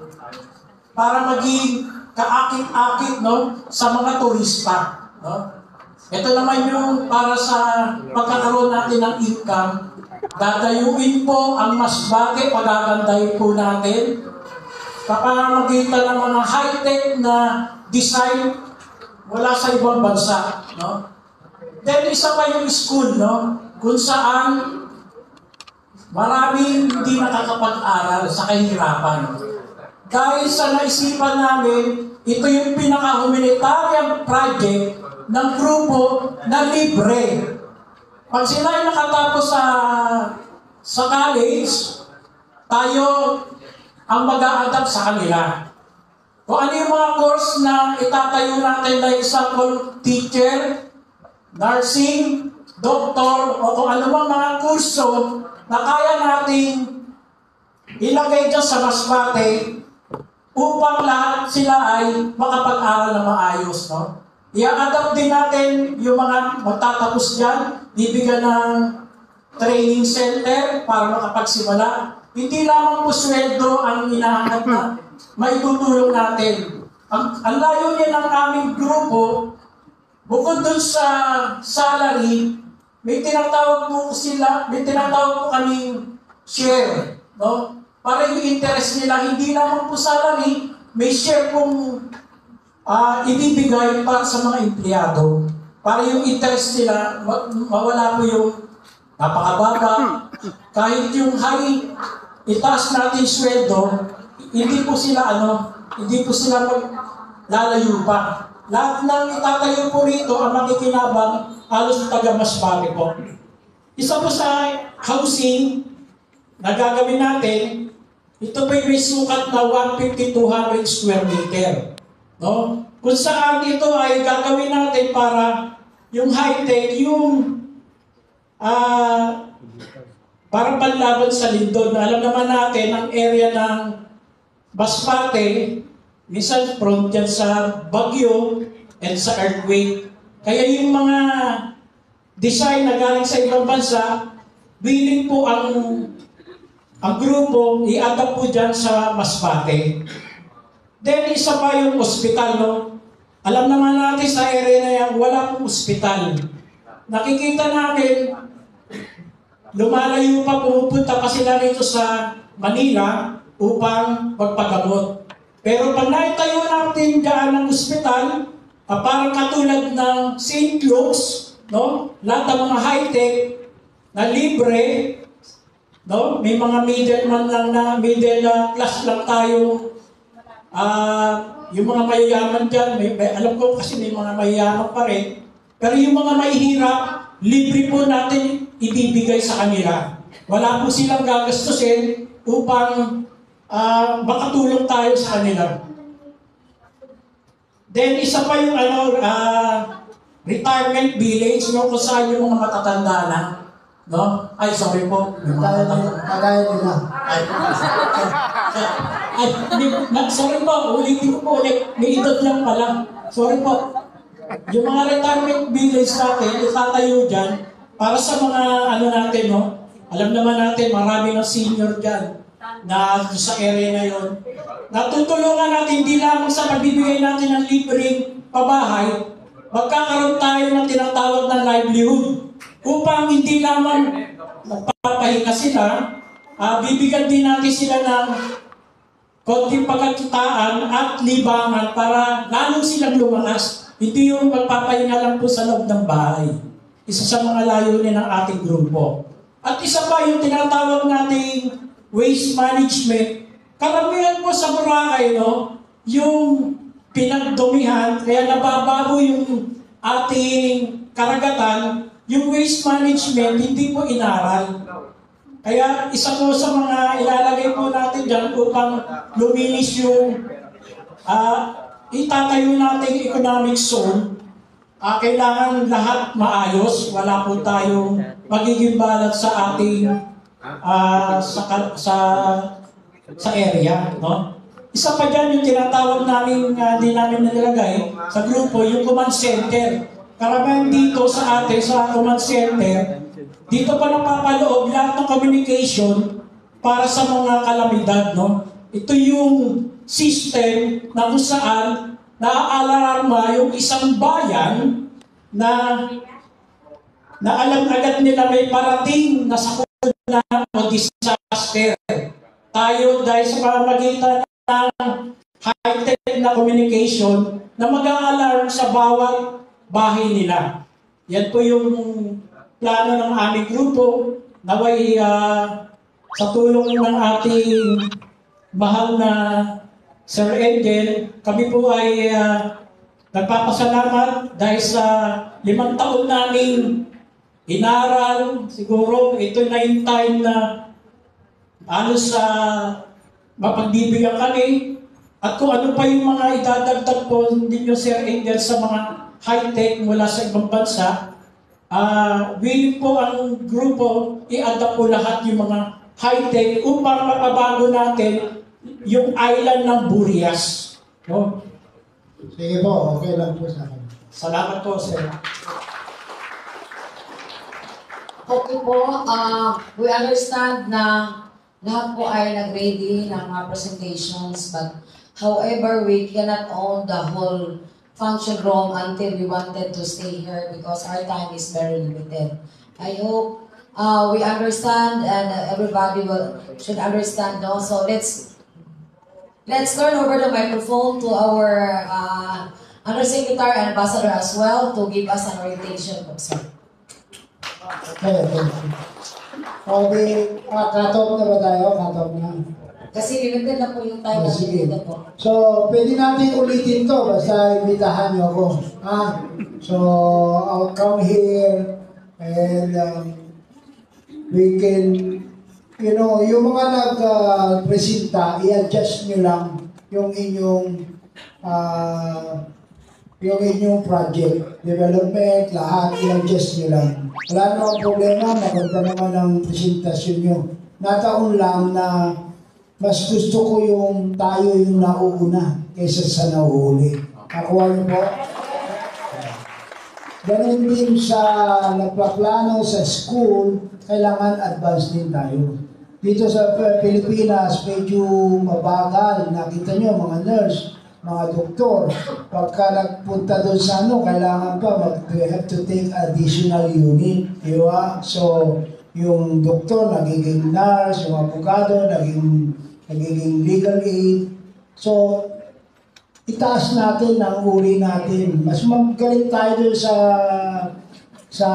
Para maging kaakit-akit, no, sa mga turista, no? Ito naman yung para sa pagkakaroon natin ng income. Dadayuin po ang Masbate, pagagandahin po natin kapamagitan ng mga high-tech na design mula sa ibang bansa, no? Then isa pa yung school, no, kung saan maraming hindi nakakapag-aral sa kahirapan. Dahil sa naisipan namin, ito yung pinaka-humanitarian project ng grupo na libre. Pag sila ay nakatapos sa college, tayo ang mag-a-adapt sa kanila. Kung ano yung mga course na itatayo natin, like example, teacher, nursing, doctor, o kung ano mga kurso na kaya nating ilagay dyan sa Masbate, upang lahat sila ay makapag-aral na maayos, no? I-adapt din natin yung mga magtatapos dyan, bibigyan ng training center para makapagsimula. Hindi lamang po sweldo ang hinahanap na maitutulong natin. Ang layunin ng aming grupo, bukod dun sa salary, may tinatawag po kaming share, no? Para yung interest nila, hindi naman po salary, may share pong ibibigay para sa mga empleyado. Para yung interest nila, mawala po yung napakababa. Kahit yung itaas natin sweldo, hindi po sila maglalayo pa. Lahat ng itatayo po rito ang makikinabang halos taga Masbate po. Isa po sa housing na gagawin natin, ito po may sukat na 150-200 square meter. No? Kung saan ito ay gagawin natin para yung high-tech, yung para panlaban sa lindol. Alam naman natin, ang area ng Masbate, minsan prone dyan sa bagyo and sa earthquake. Kaya yung mga design na galing sa ibang bansa, willing po ang grupo i-adapt po dyan sa Masbate. Then isa pa yung ospital, no? Alam naman natin sa area na yan, wala pong ospital. Nakikita namin, lumalayo pa, pumupunta pa sila rito sa Manila upang magpagamot. Pero pag naitayo natin dyan ng ospital, parang katulad ng St. Luke's, no? Lahat ng mga high-tech na libre, no? May mga middleman lang na middle class lang tayo. Yung mga mayayaman dyan, alam ko kasi may mga mayayaman pa rin. Pero yung mga mahihirap, libre po natin ibibigay sa kanila. Wala po silang gagastusin upang makatulong tayo sa kanila. Then isa pa yung retirement village, no, kung saan yung mga matatanda na. No? Ay, sorry po. Kagaya nila. Sorry po, ulitin ko po ulit. May idot lang pala. Sorry po. Yung mga retirement village natin, itatayo dyan para sa mga natin, no? Alam naman natin, marami ng senior dyan na sa area na yun. Natutulungan natin hindi lamang sa pagbibigay natin ng libreng pabahay, magkakaroon tayo ng tinatawag na livelihood upang hindi lamang magpapahinga sila, bibigyan din natin sila ng konting pagkakitaan at libangan para lalong silang lumakas. Hindi yung magpapahinga lang po sa loob ng bahay. Isa sa mga layunin ng ating grupo. At isa pa yung tinatawag nating waste management. Karamihan po sa Boracay, no, yung pinagdumihan, kaya nababago yung ating karagatan, yung waste management, hindi po inaral. Kaya isa po sa mga ilalagay po natin dyan upang luminis yung itatayo nating economic zone, kailangan lahat maayos, wala po tayong magiging balat sa ating sa area, no? Isa pa dyan yung tinatawag namin, di namin nilagay sa grupo, yung command center. Karamihan dito sa atin, sa command center, dito pa napapaloob lahat ng communication para sa mga kalamidad, no? Ito yung system na kung saan naaalarma yung isang bayan na alam agad nila may parating na sakuna o disaster. Tayo dahil sa pamamagitan ng high-tech na communication na mag-a-alarm sa bawat bahay nila. Yan po yung plano ng aming grupo. Naway sa tulong ng ating mahal na Sir Angel, kami po ay nagpapasalamat dahil sa 5 taon namin inaral. Siguro ito na yung time na sa mapagbibigyan kami. At kung ano pa yung mga idadagdag po ninyo, Sir Angel, sa mga high-tech mula sa ibang bansa, willing po ang grupo i-adapt po lahat yung mga high-tech upang mapabago natin yung island ng Burias. No? Sige po, okay lang po sa akin. Salamat po, Sir. Okay po, we understand na lahat po ay nag-ready ng mga presentations, but however, we cannot own the whole function room until we wanted to stay here because our time is very limited. I hope we understand and everybody should understand also. Let's turn over the microphone to our Undersecretary and Ambassador as well to give us an orientation. Sir. Okay, thank you. Okay, cut-off na ba tayo? Cut-off na. Kasi limited na po yung time. Sige. So, pwede natin ulitin to basta imbitahan niyo ako. So, I'll come here and we can, yung mga nag-presenta, i-adjust nyo lang yung inyong project, development, lahat, i-adjust nyo lang. Wala namang problema, maganda naman ang presentasyon nyo. Nataon lang na mas gusto ko yung tayo yung nauuna kaysa sa nauuli. Nakuha niyo po? Ganun din sa nagpaplano sa school, kailangan advance din tayo. Dito sa Pilipinas, medyo mabagal. Nakita nyo, mga nurse, mga doktor, pagka nagpunta doon sa kailangan pa, we have to take additional unit. Diba? So, yung doktor, nagiging nurse, yung abogado, nagiging legal aid. So, itaas natin ang uri natin. Mas magaling tayo doon sa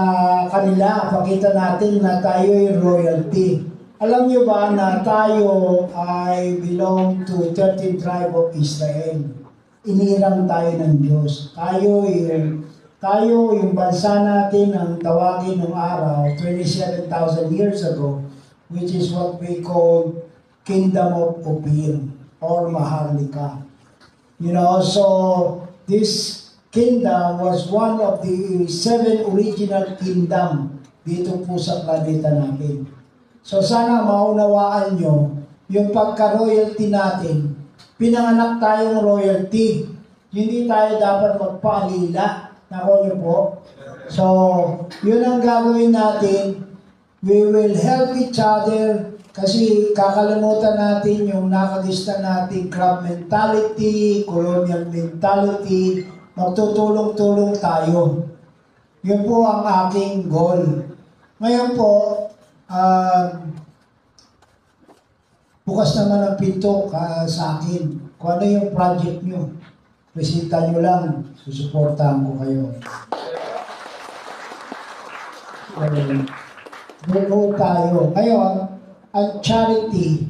kanila. Pakita natin na tayo ay royalty. Alam niyo ba na tayo ay belong to 13 tribe of Israel? Inirang tayo ng Diyos. Tayo ay tayo, yung bansa natin, ang tawagin ng araw, 27,000 years ago, which is what we call Kingdom of Opium or Maharlika. You know, so this kingdom was one of the 7 original kingdom dito po sa planeta natin. So sana maunawaan nyo, yung pagka-royalty natin, pinanganak tayong royalty. Hindi tayo dapat magpaalila. Nako nyo po. So, yun ang gagawin natin. We will help each other kasi kakalimutan natin yung nakagista natin crab mentality, colonial mentality. Magtutulong-tulong tayo. Yun po ang aking goal. Ngayon po, bukas naman ang pinto sa akin. Kung ano yung project nyo, resita nyo lang, susuportahan ko kayo. Doon tayo. Ngayon, ang charity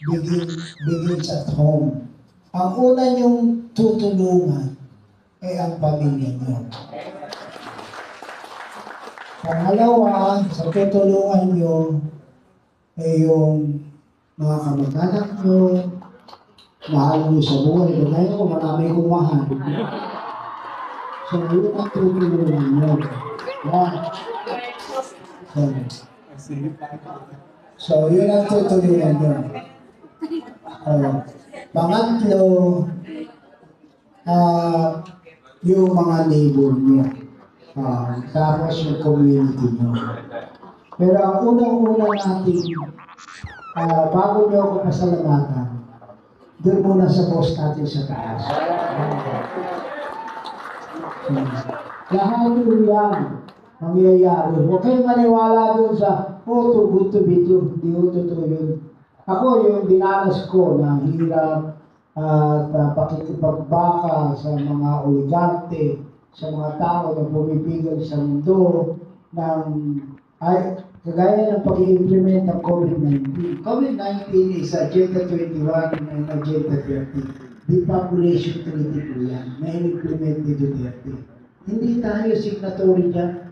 begins at home. Ang una nyong tutulungan ay ang pamilya nyo. Pangalawa, sa tutulungan nyo ay yung mga kamag-anak nyo, mahal nyo sa buhay. Ngayon ko, marami kong mahal. So, yun ang tutulungan nyo. So, yun ang tutulungan nyo. Pangatlo, yung mga neighbor nyo. Tapos yung community nyo. Pero ang unang-unang natin, bago nyo ako pasalamatan, doon muna sa boss natin sa taas. Lahat yun yan mangyayari. Huwag kayong maniwala doon sa, too good to be true. Hindi ko totoo yun. Ako yung dinanas ko na hirap at pakikipagbaka sa mga oligarte, sa mga tao na pumipigil sa mundo ng kagaya ng pag-i-implement ng COVID-19. COVID-19 is Agenda 21 and Agenda 30. Depopulation treaty po yan, na in-implement ni Duterte. Hindi tayo signatory dyan.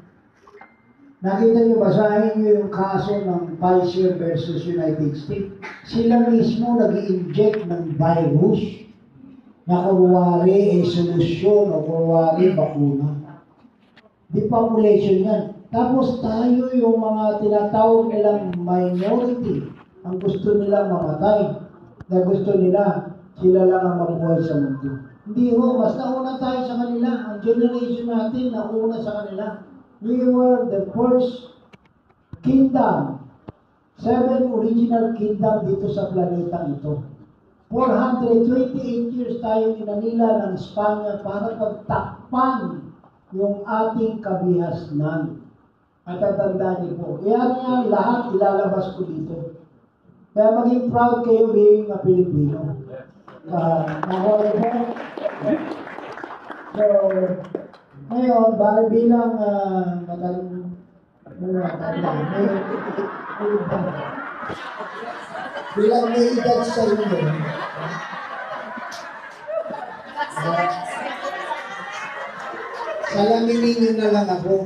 Nakita niyo, basahin niyo yung kaso ng Pfizer versus United States. Sila mismo nag-i-inject ng virus na kunwari solusyon o kunwari bakuna. Depopulation yan. Tapos tayo yung mga tinatawag nilang minority, ang gusto nilang mamatay, na gusto nila, sila lang ang mabuhay sa mundo. Hindi ho, mas nauna tayo sa kanila. Ang generation natin, nauna sa kanila. We were the first kingdom, 7 original kingdom dito sa planeta ito. 428 years tayo inanila ng Espanya para pagtakpan yung ating kabihasnan. At tatandaan niyo po, kaya lahat ilalabas ko dito. Kaya maging proud kayo being a Pilipino. So, ngayon, bilang bilang may edad sa inyo, salaminin nyo na lang ako.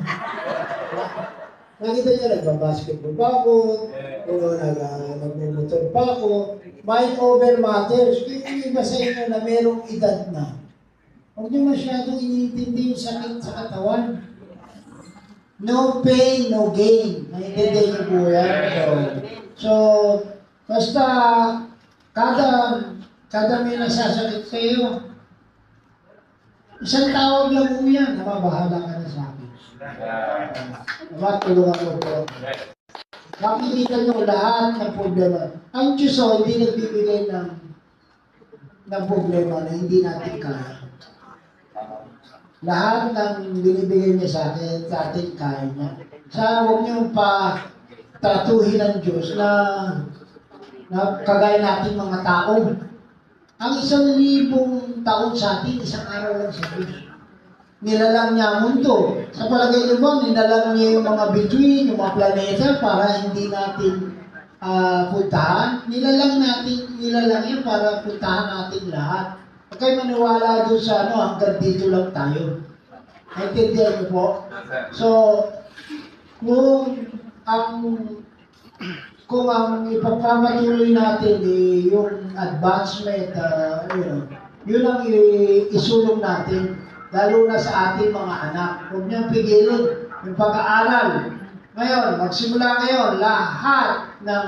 Nakita niyo, nagbabasketball pa ako, nagmumotor pa ako. Mind over matters. Kung yung iba sa inyo na merong edad na, huwag niyo masyadong iniintindi yung sakit sa katawan. No pain, no gain. Naintindihan niyo po yan. So, basta kada may nasasakit kayo, isang tawag lang po yan, nababahala ka na sa akin. Tulungan ko po. Makikita nyo lahat ng problema. Ang Diyos hindi nagbibigay ng problema na hindi natin kaya. Lahat ng binibigay niya sa atin kaya niya. Huwag niyong tratuhin ng Diyos na kagaya natin mga tao. Ang 1,000 taon sa atin, isang araw lang sa Diyos. Nilalang niya ang mundo. Sa palagay niyo ba, nilalang niya yung mga bituin, yung mga planeta para hindi natin puntahan? Nilalang yan para puntahan natin lahat. Huwag kayo maniwala doon sa hanggang dito lang tayo. Naintindihan niyo po? So, kung ang ipagpapatuloy natin yung advancement, yun ang isulong natin, lalo na sa ating mga anak. Huwag niyang pigilin yung pag-aaral. Ngayon, magsimula ngayon, lahat ng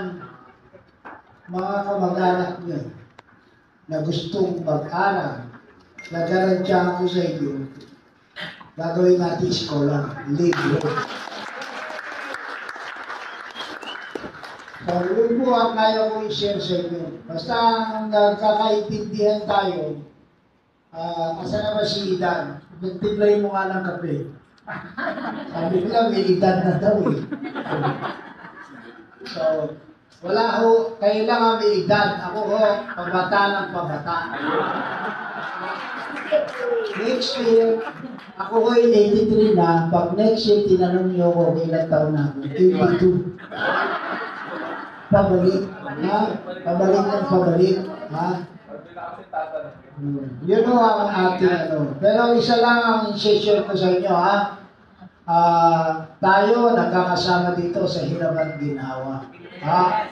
mga kamag-anak niyo na gustong mag-aral, nag-arantya ko sa inyo, gagawin natin eskola, libre. So, yun po ang kaya ko i-share sa inyo. Basta nagkakaintindihan tayo, asa na ba si Idan? Nagtiplay mo nga ng kape. Sabi nila, may edad na daw eh. So, wala ho, kailangan may edad. Ako ho, pabata ng pabata. Next year, ako ho 83 na. Pag next year, tinanong niyo ko ilang taon na ako. 82. Pabalik. Ha? Pabalik ng pabalik. Ha? Yun ho ang ating ano. Pero isa lang ang i-share ko sa inyo, ha? Tayo nagkakasama dito sa Hiraman Ginawa. Ha?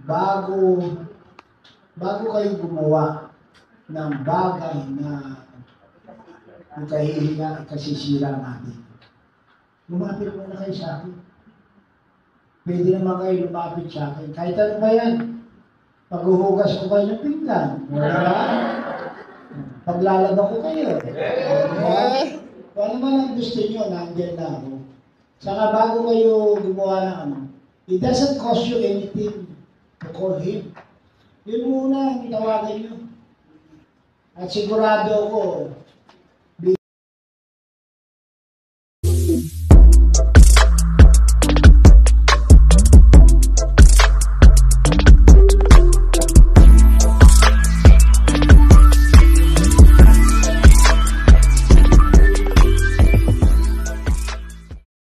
Bago kayo gumawa ng bagay na kahihinga, kasisira natin. Lumapit mo na kayo sa akin. Pwede naman kayo lumapit sa akin. Kahit ano ba yan? Paghuhugas ko kayo ng pinggan. Wala. Paglalaba ko kayo. Kung ano man ang gusto nyo, nandiyan na ako. Saka bago kayo gumawa ng ano, it doesn't cost you anything to call him. Yun muna ang tawagan nyo. At sigurado ako,